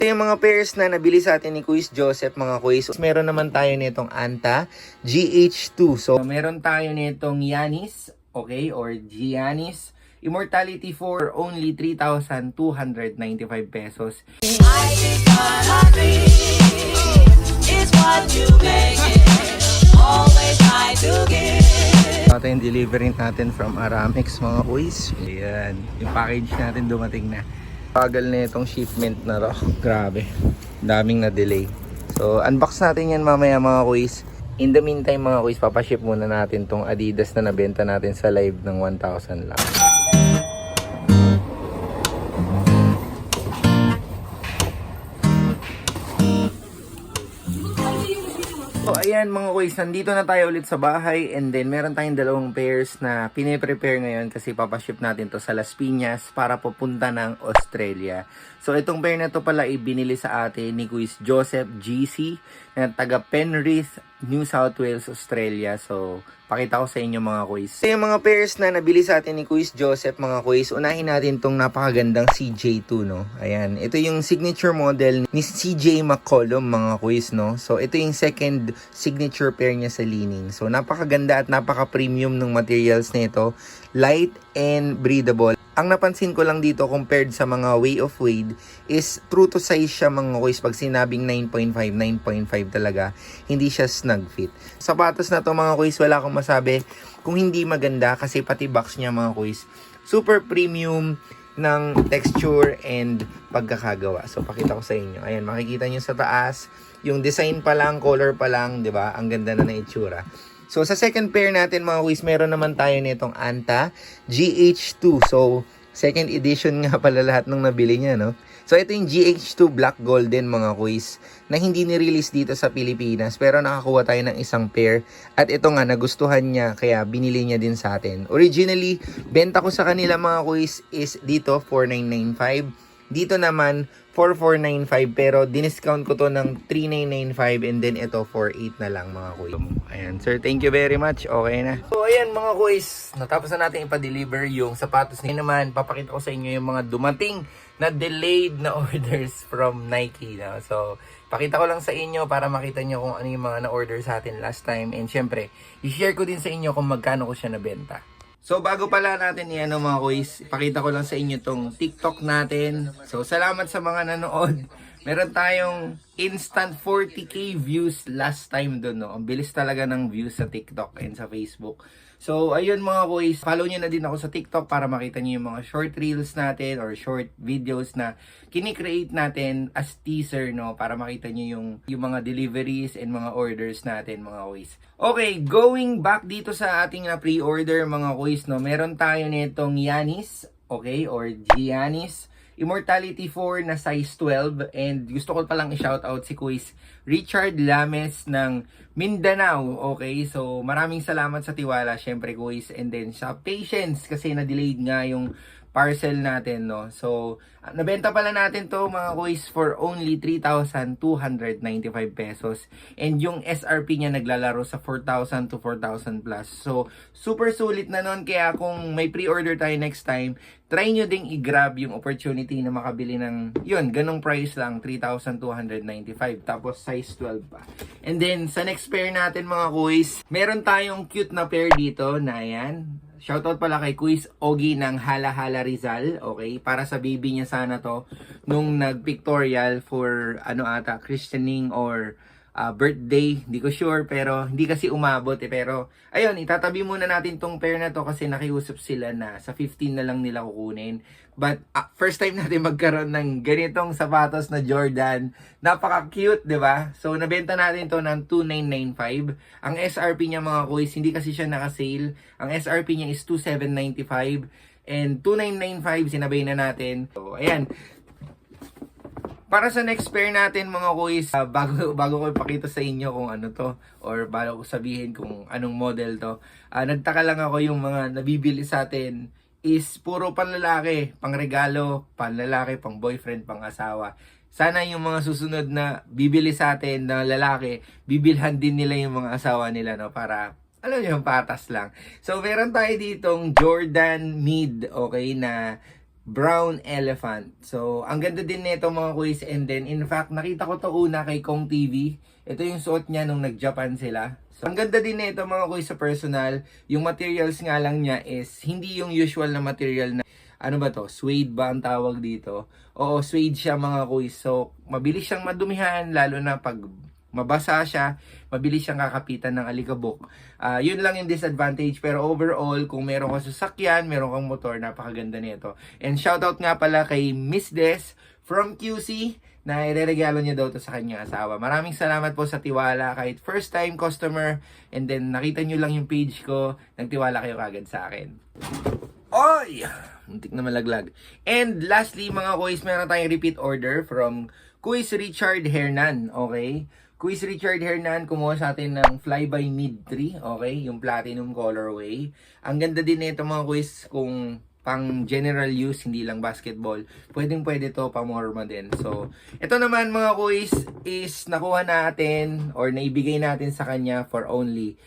Ito yung mga pairs na nabili sa atin ni Kuis Joseph, mga Kuis. Meron naman tayo nitong Anta GH2. So, meron tayo nitong Yanis, okay, or Giannis Immortality for only 3,295 pesos. I think my dream is what you make it. Always try to give. Ito yung delivery natin from Aramex, mga Kuis. Ayan, yung package natin dumating na. Pagal na itong shipment na raw. Grabe. Daming na-delay. So, unbox natin yan mamaya, mga Kuis. In the meantime, mga Kuis, papaship muna natin tong Adidas na nabenta natin sa live ng 1,000 lang. So ayan mga Kuis, nandito na tayo ulit sa bahay and then meron tayong dalawang pairs na pine-prepare ngayon kasi papaship natin to sa Las Piñas para pupunta ng Australia. So itong pair na to pala ibinili sa atin ni Kuis Joseph GC na taga Penrith, New South Wales, Australia. So pakita ko sa inyo mga Kuis. Ito yung mga pairs na nabili sa atin ni Kuis Joseph, mga Kuis. Unahin natin tong napakagandang CJ2, no? Ayan, ito yung signature model ni CJ McCollum, mga Kuis, no? So ito yung second signature pair niya sa Li-Ning. So napakaganda at napaka-premium ng materials nito. Light and breathable. Ang napansin ko lang dito compared sa mga way of wade is true to size siya, mga Kuis. Pag sinabing 9.5, 9.5 talaga, hindi siya snug fit. Sapatos na to, mga Kuis, wala akong masabi kung hindi maganda kasi pati box niya, mga Kuis, super premium ng texture and pagkakagawa. So pakita ko sa inyo. Ayan, makikita nyo sa taas, yung design pa lang, color pa lang, 'di ba? Ang ganda na ng itsura. So, sa second pair natin, mga Kuis, meron naman tayo nitong Anta GH2. So, second edition nga pala lahat ng nabili niya, no? So, ito yung GH2 Black Golden, mga Kuis, na hindi ni-release dito sa Pilipinas. Pero nakakuha tayo ng isang pair. At ito nga, nagustuhan niya, kaya binili niya din sa atin. Originally, benta ko sa kanila, mga Kuis, is dito, 4,995. Dito naman, 4,495, pero diniscount ko to ng 3,995 and then ito 4,800 na lang, mga Kuis. Ayan, sir, thank you very much. Okay na. So, ayan mga Kuis, natapos na natin ipa-deliver yung sapatos. Ngayon naman, papakita ko sa inyo yung mga dumating na delayed na orders from Nike. No? So, pakita ko lang sa inyo para makita nyo kung ano yung mga na-order sa atin last time. And syempre, i-share ko din sa inyo kung magkano ko siya nabenta. So bago pala natin yan, mga Kuis, ipakita ko lang sa inyo tong TikTok natin. So salamat sa mga nanood. Meron tayong instant 40k views last time doon, no. Ang bilis talaga ng views sa TikTok and sa Facebook. So ayun mga Kuis, follow nyo na din ako sa TikTok para makita nyo yung mga short reels natin or short videos na kini-create natin as teaser, no, para makita nyo yung mga deliveries and mga orders natin, mga Kuis. Okay, going back dito sa ating na pre-order, mga Kuis, no, meron tayo nitong Yanis, okay, or Giannis Immortality 4 na size 12, and gusto ko palang i-shoutout si Kuis Richard Lames ng Mindanao. Okay, so maraming salamat sa tiwala, syempre Kuis, and then sa patience kasi na-delayed nga yung parcel natin, no. So nabenta pala natin to, mga Kuis, for only 3,295 pesos, and yung SRP niya naglalaro sa 4,000 to 4,000 plus. So super sulit na nun, kaya kung may pre-order tayo next time, try nyo ding i-grab yung opportunity na makabili ng yun, ganong price lang, 3,295, tapos size 12 pa. And then sa next pair natin, mga Kuis, meron tayong cute na pair dito na yan. Shoutout pala kay Kuis Ogie ng Hala Hala Rizal, okay? Para sa baby niya sana to nung nag-pictorial for christening or birthday, hindi ko sure, pero hindi kasi umabot pero ayun, itatabi muna natin tong pair na to kasi nakiusap sila na sa 15 na lang nila kukunin. But first time natin magkaroon ng ganitong sapatos na Jordan. Napaka-cute, 'di ba? So nabenta natin to ng 2,995. Ang SRP niya, mga Kuis, hindi kasi siya naka-sale. Ang SRP niya is 2,795 and 2,995 sinabay na natin. So ayan. Para sa next pair natin, mga Kuis, bago ko ipakita sa inyo kung ano to or bago ko sabihin kung anong model to, nagtaka lang ako yung mga nabibili sa atin is puro panlalaki, pangregalo, panlalaki, pang boyfriend, pang asawa. Sana yung mga susunod na bibili sa atin na lalaki, bibilhan din nila yung mga asawa nila, no, para alam niyo, patas lang. So meron tayo ditong Jordan Mid, okay, na brown elephant. So, ang ganda din nito mga kuys. And then, in fact, nakita ko to una kay Kong TV. Ito yung suot niya nung nag-Japan sila. So, ang ganda din nito mga kuys sa personal. Yung materials nga lang niya is hindi yung usual na material na, ano ba to? Suede ba ang tawag dito? Oo, suede siya mga kuys. So, mabilis siyang madumihan, lalo na pag mabasa siya, mabilis siyang kakapitan ng alikabok. Yun lang yung disadvantage, pero overall, kung meron kang sasakyan, meron kang motor, napakaganda nito. And shoutout nga pala kay Miss Des from QC, na ireregalo niya daw to sa kanyang asawa. Maraming salamat po sa tiwala, kahit first time customer, and then nakita nyo lang yung page ko, nagtiwala kayo kagad sa akin. Oy! Muntik na malaglag. And lastly mga kuys, meron tayong repeat order from Kuis Richard Hernan, okay? Kuis Richard Hernan, kumuha sa atin ng Flyby Mid 3, okay? Yung platinum colorway. Ang ganda din nito mga kuis kung pang general use, hindi lang basketball. Pwede to, pamorma din. So, ito naman mga kuis is nakuha natin or naibigay natin sa kanya for only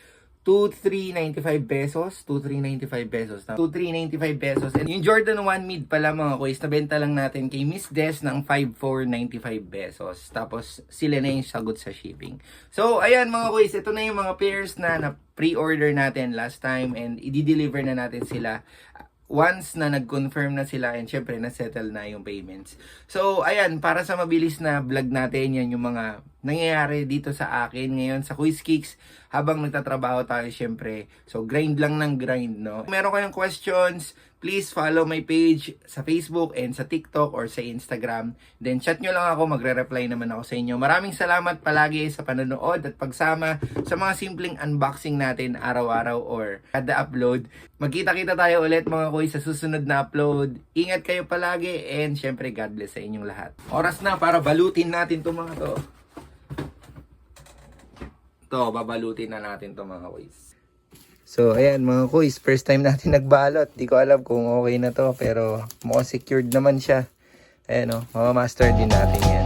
2,395 pesos. 2,395 pesos. 2,395 pesos. And yung Jordan 1 mid pala mga kuys, nabenta lang natin kay Miss Des ng 5,495 pesos. Tapos sila na yung sagot sa shipping. So, ayan mga kuys, ito na yung mga pairs na pre-order natin last time and i-deliver na natin sila once na nag-confirm na sila and syempre na-settle na yung payments. So, ayan, para sa mabilis na vlog natin, yan yung mga nangyayari dito sa akin ngayon sa Quiz Kicks habang nagtatrabaho tayo syempre. So, grind lang ng grind, no? Kung meron kayong questions, please follow my page sa Facebook and sa TikTok or sa Instagram. Then, chat nyo lang ako, magre-reply naman ako sa inyo. Maraming salamat palagi sa panonood at pagsama sa mga simpleng unboxing natin araw-araw or kada upload. Magkita-kita tayo ulit mga kuy sa susunod na upload. Ingat kayo palagi and syempre God bless sa inyong lahat. Oras na para balutin natin itong mga to. Ito, babalutin na natin itong mga kuys. So, ayan mga kuys, first time natin nagbalot. Di ko alam kung okay na to, pero mukhang secured naman siya. Ayan o, mamamaster din natin yan.